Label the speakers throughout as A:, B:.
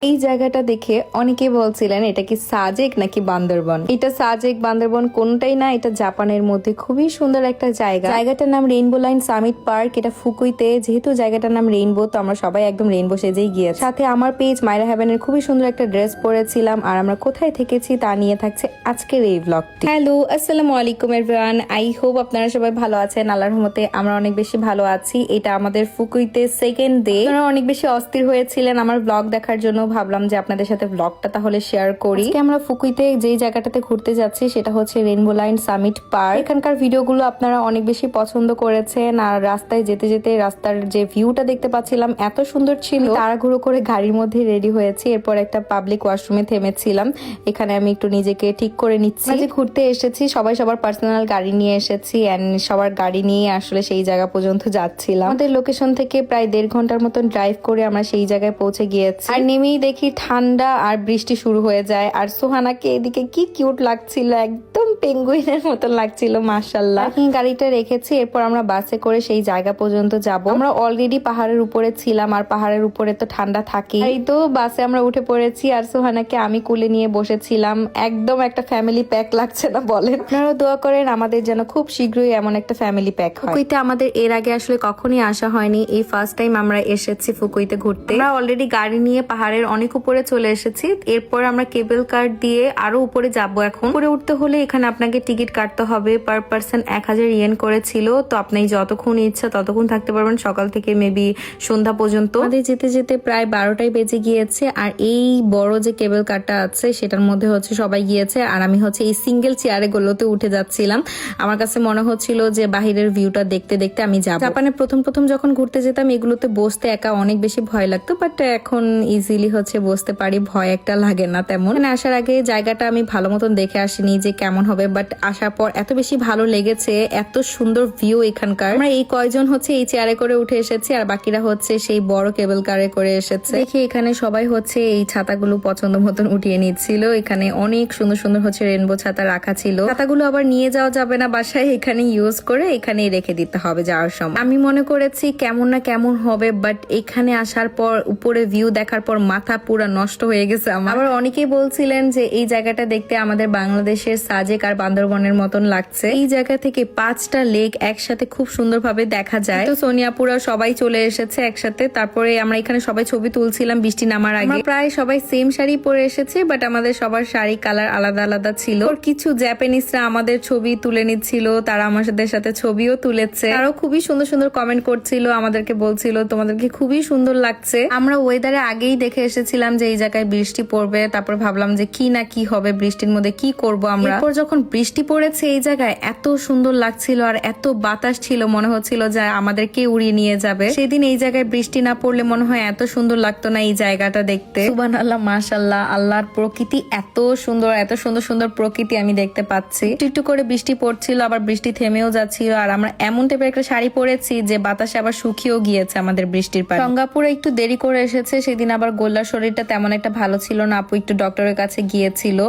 A: এই জায়গাটা দেখে অনেকেই বলছিলেন এটা কি সাজেক নাকি বান্দরবন। এটা সাজেক বান্দরবন কোনটাই না, এটা জাপানের মধ্যে খুবই সুন্দর একটা জায়গা। জায়গাটার নাম রেইনবো লাইন সামিট পার্ক। এটা ফুকুইতে, যেহেতু জায়গাটার নাম রেইনবো তো আমরা সবাই একদম রেইনবো সেজেই গিয়েছি। সাথে আমার পেজ মাইরা হ্যাভেনের খুবই সুন্দর একটা ড্রেস পরেছিলাম। আর আমরা কোথায় থেকেছি তা নিয়ে থাকছে আজকের এই ব্লগটি। হ্যালো, আসসালামু আলাইকুম এভরিওয়ান। আই হোপ আপনারা সবাই ভালো আছেন। আল্লাহর রহমতে আমরা অনেক বেশি ভালো আছি। এটা আমাদের ফুকুইতে সেকেন্ড ডে। আপনারা অনেক বেশি অস্থির হয়েছিলেন আমার ব্লগ দেখার জন্য। ভাবলাম যে আপনাদের সাথে ব্লগটা তাহলে শেয়ার করি। আজকে আমরা ফুকুইতে যেই জায়গাটাতে ঘুরতে যাচ্ছি সেটা হচ্ছে রেইনবো লাইন সামিট পার্ক। এখানকার ভিডিওগুলো আপনারা অনেক বেশি পছন্দ করেছেন। আর রাস্তায় যেতে যেতে রাস্তার যে ভিউটা দেখতে পাচ্ছিলাম এত সুন্দর ছিল। তাড়াহুড়ো করে গাড়ির মধ্যে রেডি হয়েছি। এরপর একটা পাবলিক ওয়াশরুমে থেমেছিলাম। এখানে আমি একটু নিজেকে ঠিক করে নিচ্ছি। যে ঘুরতে এসেছি সবাই সবার পার্সোনাল গাড়ি নিয়ে এসেছি এন্ড সবার গাড়ি নিয়ে আসলে সেই জায়গা পর্যন্ত যাচ্ছিলাম। আমাদের লোকেশন থেকে প্রায় 1.5 ঘন্টার মতন ড্রাইভ করে আমরা সেই জায়গায় পৌঁছে গিয়েছি। আর নেমেই দেখি ঠান্ডা আর বৃষ্টি শুরু হয়ে যায়। আর সোহানাকে এদিকে কি কিউট লাগছিল, একদম পেঙ্গুইনের মতন লাগছিল মাশাআল্লাহ। গাড়িটা রেখেছি। এরপর আমরা বাসে করে সেই জায়গা পর্যন্ত যাব। আমরা অলরেডি পাহাড়ের উপরে ছিলাম আর পাহাড়ের উপরে তো ঠান্ডা থাকেই। এই তো বাসে আমরা উঠে পড়েছি আর সোহানাকে আমি কোলে নিয়ে বসেছিলাম। একদম একটা ফ্যামিলি প্যাক লাগছে না বলেন? আপনারা দোয়া করেন আমাদের যেন খুব শীঘ্রই এমন একটা ফ্যামিলি প্যাক হয়। ফুকুইতে আমাদের এর আগে আসলে কখনই আসা হয়নি। এই ফার্স্ট টাইম আমরা এসেছি ফুকুইতে ঘুরতে। আমরা অলরেডি গাড়ি নিয়ে পাহাড়ের অনেক উপরে চলে এসেছি। এরপর আমরা কেবল কার দিয়ে আরো উপরে যাব। এখন উপরে উঠতে হলে এখানে আপনাকে টিকিট কাটতে হবে। পার পার্সন 1000 ইয়েন করে ছিল। তো আপনি যতক্ষণ ইচ্ছা ততক্ষণ থাকতে পারবেন, সকাল থেকে মেবি সন্ধ্যা পর্যন্ত। আমাদের যেতে যেতে প্রায় 12টাই বেজে গিয়েছে। আর এই বড় যে কেবল কারটা আছে সেটার মধ্যে হচ্ছে সবাই গিয়েছে আর আমি হচ্ছে এই সিঙ্গেল চেয়ারে গুলোতে উঠে যাচ্ছিলাম। আমার কাছে মনে হচ্ছিল যে বাহিরের ভিউটা দেখতে দেখতে আমি যাব। জাপানে প্রথম প্রথম যখন ঘুরতে যেতাম এগুলোতে বসতে একা অনেক বেশি ভয় লাগতো, বাট এখন ইজিলি হচ্ছে বসতে পারি, ভয় একটা লাগে না তেমন। আসার আগে জায়গাটা আমি ভালো মতন দেখে আসিনি যে কেমন হবে, বাট আসার পর এত বেশি ভালো লেগেছে। এত সুন্দর ভিউ এখানকার। আমরা এই কয়জন হচ্ছে এই চেয়ারে করে উঠে এসেছি আর বাকিরা হচ্ছে সেই বড় কেবল কারে করে এসেছে। দেখি এখানে সবাই হচ্ছে এই ছাতাগুলো পছন্দ মতন উঠিয়ে নিচ্ছিল। এখানে অনেক সুন্দর সুন্দর হচ্ছে রেনবো ছাতা রাখা ছিল। ছাতাগুলো আবার নিয়ে যাওয়া যাবে না বাসায়, এখানে ইউজ করে এখানেই রেখে দিতে হবে যাওয়ার সময়। আমি মনে করেছি কেমন না কেমন হবে, বাট এখানে আসার পর উপরে ভিউ দেখার পর মাথা পুরো নষ্ট হয়ে গেছে আমার। আবার অনেকেই বলছিলেন যে এই জায়গাটা দেখতে আমাদের বাংলাদেশের সাজেক আর বান্দরবনের মতন লাগছে। এই জায়গা থেকে 5টা লেক একসাথে খুব সুন্দরভাবে দেখা যায়। তো সোনিয়াপুরা সবাই চলে এসেছে একসাথে। তারপরে আমরা এখানে সবাই ছবি তুলছিলাম বৃষ্টি নামার আগে। প্রায় সবাই সেম শাড়ি পরে এসেছে, বাট আমাদের সবার শাড়ি কালার আলাদা আলাদা ছিল। কিছু জাপানিজরা আমাদের ছবি তুলে নিচ্ছিল, তারা আমাদের সাথে ছবিও তুলেছে। তারাও খুবই সুন্দর সুন্দর কমেন্ট করছিল, আমাদেরকে বলছিল তোমাদেরকে খুবই সুন্দর লাগছে। আমরা ওয়েদারে আগেই দেখে এসেছিলাম যে এই জায়গায় বৃষ্টি পড়বে। তারপর ভাবলাম যে কি না কি হবে, বৃষ্টির মধ্যে কি করব আমরা। এরপর যখন বৃষ্টি পড়েছে এই জায়গায় এত সুন্দর লাগছিল আর এত বাতাস ছিল, মনে হচ্ছিল যে আমাদেরকে উড়িয়ে নিয়ে যাবে। সেদিন এই জায়গায় বৃষ্টি না পড়লে মনে হয় এত সুন্দর লাগতো না এই জায়গাটা দেখতে। সুবহানাল্লাহ, মাশাআল্লাহ, আল্লাহর প্রকৃতি এত সুন্দর, এত সুন্দর সুন্দর প্রকৃতি আমি দেখতে পাচ্ছি। একটু একটু করে বৃষ্টি পড়ছিল, আবার বৃষ্টি থেমেও যাচ্ছিল। আর আমরা এমন টাইপের একটা শাড়ি পরেছি যে বাতাসে আবার শুকিয়েও গিয়েছে আমাদের বৃষ্টির পানি। সিঙ্গাপুরে একটু দেরি করে এসেছে সেদিন। আবার গোল্লার শরীরটা তেমন একটা ভালো ছিল না, আপু একটু ডক্টরের কাছে গিয়েছিল।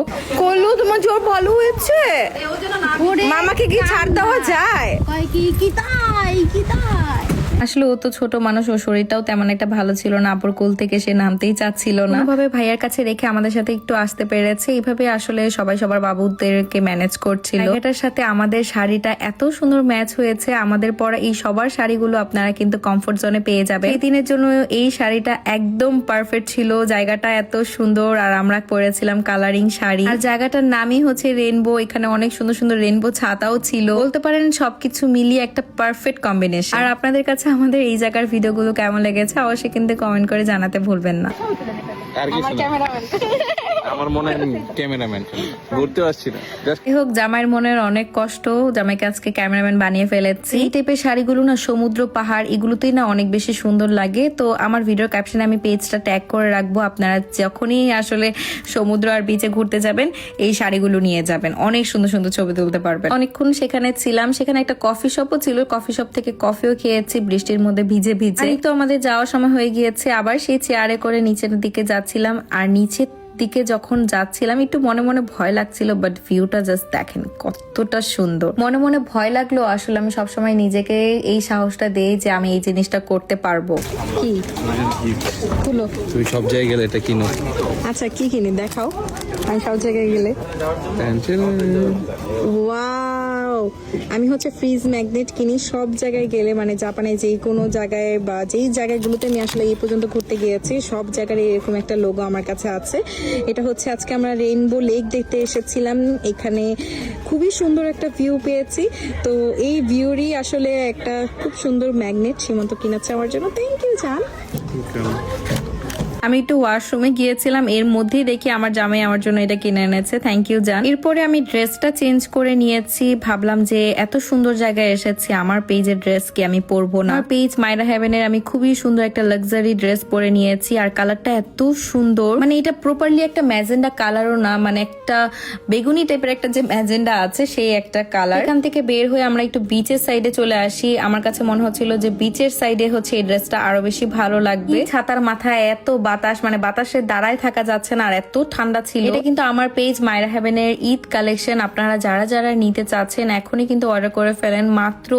A: কলু তোমার জ্বর ভালো হয়েছে? মামাকে কি ছাড় দেওয়া যায়? আসলে ও তো ছোট মানুষ, ও শরীরটাও তেমন একটা ভালো ছিল না। আপুর কোল থেকে সে নামতেই চাচ্ছিল না। ভাবে ভাইয়ার কাছে রেখে আমাদের সাথে একটু আসতে পেরেছে। এইভাবে আসলে সবাই সবার বাবুদেরকে ম্যানেজ করছিল। এটার সাথে আমাদের শাড়িটা এত সুন্দর ম্যাচ হয়েছে। আমাদের পরা এই সবার শাড়িগুলো আপনারা কিন্তু কমফোর্ট জোনে পেয়ে যাবেন। এই দিনের জন্য এই শাড়িটা একদম পারফেক্ট ছিল। জায়গাটা এত সুন্দর আর আমরা পরেছিলাম কালারিং শাড়ি। আর জায়গাটার নামই হচ্ছে রেনবো। এখানে অনেক সুন্দর সুন্দর রেনবো ছাতাও ছিল। বলতে পারেন সবকিছু মিলিয়ে একটা পারফেক্ট কম্বিনেশন। আর আপনাদের কাছে আমাদের এই জায়গার ভিডিওগুলো কেমন লেগেছে অবশ্যই কিন্তু কমেন্ট করে জানাতে ভুলবেন না।
B: আমার মনে হয় ক্যামেরাম্যান ঘুরতে আসছি না।
A: যাই হোক, জামাইয়ের মনের অনেক কষ্ট, জামাইকে আজকে ক্যামেরাম্যান বানিয়ে ফেলেছি। এই টাইপের শাড়িগুলো না সমুদ্র পাহাড় এগুলোতেই না অনেক বেশি সুন্দর লাগে। তো আমার ভিডিওর ক্যাপশনে আমি পেজটা ট্যাগ করে রাখবো। আপনারা যখনই আসলে সমুদ্র আর বিচে ঘুরতে যাবেন এই শাড়িগুলো নিয়ে যাবেন, অনেক সুন্দর সুন্দর ছবি তুলতে পারবেন। অনেকক্ষণ সেখানে ছিলাম। সেখানে একটা কফি শপও ছিল, কফি শপ থেকে কফিও খেয়েছি বৃষ্টির মধ্যে ভিজে ভিজে। তো আমাদের যাওয়ার সময় হয়ে গিয়েছে। আবার সেই চেয়ারে করে নিচের দিকে যাচ্ছিলাম আর নিচে দিকে যখন যাচ্ছিলাম একটু মনে মনে ভয় লাগছিল, বাট ভিউটা জাস্ট দেখেন কতটা সুন্দর। মনে মনে ভয় লাগলো, আসলে আমি সবসময় নিজেকে এই সাহসটা দেই যে আমি এই জিনিসটা করতে পারবো। কি তুলো,
B: তুই সব জায়গায় গেলে এটা কিনো।
A: আচ্ছা কি কিনি দেখাও, আমি সব জায়গায় গেলে। ওয়াও, আমি হচ্ছে ফ্রিজ ম্যাগনেট কিনি সব জায়গায় গেলে, মানে জাপানে যেই কোনো জায়গায় বা যেই জায়গাগুলোতে আমি আসলে এই পর্যন্ত ঘুরতে গিয়েছি সব জায়গায় এরকম একটা লোগো আমার কাছে আছে। এটা হচ্ছে আজকে আমরা রেইনবো লেক দেখতে এসেছিলাম, এখানে খুবই সুন্দর একটা ভিউ পেয়েছি। তো এই ভিউরই আসলে একটা খুব সুন্দর ম্যাগনেট সীমান্ত কিনেছে আমার জন্য। থ্যাংক ইউ জান। আমি একটু ওয়াশরুমে গিয়েছিলাম, এর মধ্যেই দেখি আমার জামাই আমার জন্য এটা কিনে এনেছে। থ্যাংক ইউ জান। এরপরে আমি ড্রেসটা চেঞ্জ করে নিয়েছি, ভাবলাম যে এত সুন্দর জায়গায় এসেছি, আমার পেজের ড্রেস কি আমি পরবো না। আমার পেজ মাইরা হেভেনের আমি খুবই সুন্দর একটা লাক্সারি ড্রেস পরে নিয়েছি, আর কালারটা এত সুন্দর, মানে এটা প্রপারলি একটা ম্যাজেন্ডা কালারও না, মানে একটা বেগুনি টাইপের একটা যে ম্যাজেন্ডা আছে সেই একটা কালার। এখান থেকে বের হয়ে আমরা একটু বিচের সাইডে চলে আসি। আমার কাছে মনে হচ্ছিল যে বিচের সাইডে হচ্ছে এই ড্রেসটা আরো বেশি ভালো লাগবে। ছাতার মাথায় এত বাতাস, মানে বাতাসে দাঁড়ায় থাকা যাচ্ছে না, আর এত ঠান্ডা ছিল। এটা কিন্তু আমার পেজ মাইরা হেভেনের ঈদ কালেকশন, আপনারা যারা যারা নিতে চাচ্ছেন এখনই কিন্তু অর্ডার করে ফেলেন, মাত্র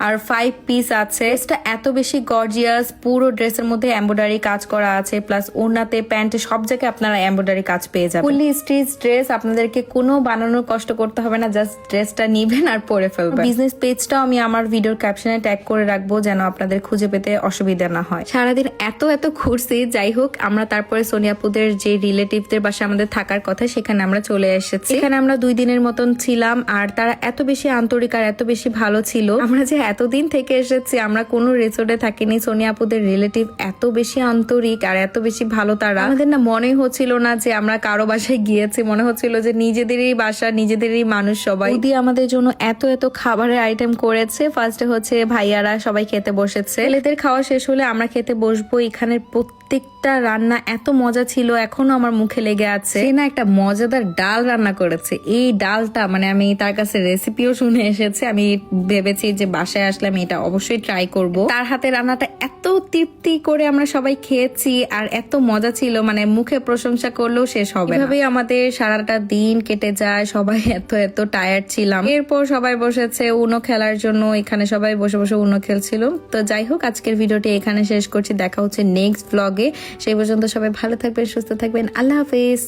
A: আর 5 পিস আছে। ড্রেসটা এত বেশি গর্জিয়াস, পুরো ড্রেসের মধ্যে এমব্রয়ডারি কাজ করা আছে, প্লাস ওড়নাতে প্যান্টে সব জায়গায় আপনারা এমব্রয়ডারি কাজ পেয়ে যাবেন। ফুললি স্টিচ ড্রেস, আপনাদেরকে কোনো বানানোর কষ্ট করতে হবে না, জাস্ট ড্রেসটা নিবেন আর পরে ফেলবেন। বিজনেস পেজটাও আমি আমার ভিডিওর ক্যাপশনে ট্যাগ করে রাখবো যেন আপনাদের খুঁজে পেতে অসুবিধা না হয়। সারাদিন এত ঘুরছি, যাই হোক আমরা তারপরে সোনিয়াপুদের যে রিলেটিভদের বাসায় আমাদের থাকার কথা সেখানে আমরা চলে এসেছি। এখানে আমরা 2 দিনের মতন ছিলাম, আর তারা এত বেশি আন্তরিক আর এত বেশি ভালো ছিল। আমরা যে এতদিন থেকে এসেছি, আমরা কোনো রিসোর্টে থাকিনি, সোনিয়াপুদের রিলেটিভ এত বেশি আন্তরিক আর এত বেশি ভালো তারা, আমাদের না মনে হচ্ছিল না যে আমরা কারো বাসায় গিয়েছি, মনে হচ্ছিল যে নিজেদেরই বাসা, নিজেদেরই মানুষ সবাই। দিয়ে আমাদের জন্য এত খাবারের আইটেম করেছে। ফার্স্টে হচ্ছে ভাইয়ারা সবাই খেতে বসেছে, ছেলেদের খাওয়া শেষ হলে আমরা খেতে বসবো। এখানের প্রত্যেকটা রান্না এত মজা ছিল, এখনো আমার মুখে লেগে আছে। সে না একটা মজাদার ডাল রান্না করেছে, এই ডালটা মানে আমি তার কাছে রেসিপিও শুনে এসেছে, আমি ভেবেছি যে বাসায় আসলে আমি এটা অবশ্যই ট্রাই করব। তার হাতে রান্নাটা এত তৃপ্তি করে আমরা সবাই খেয়েছি, আর এত মজা ছিল, মানে মুখে প্রশংসা করলেও শেষ হবে না। এভাবেই আমাদের সারাটা দিন কেটে যায়, সবাই এত টায়ার্ড ছিলাম। এরপর সবাই বসেছে উনো খেলার জন্য, এখানে সবাই বসে বসে উনো খেলছিল। তো যাই হোক, আজকের ভিডিওটি এখানে শেষ করছি, দেখা হচ্ছে নেক্সট ব্লগে। সেই পর্যন্ত সবাই ভালো থাকবেন, সুস্থ থাকবেন, আল্লাহ হাফেজ।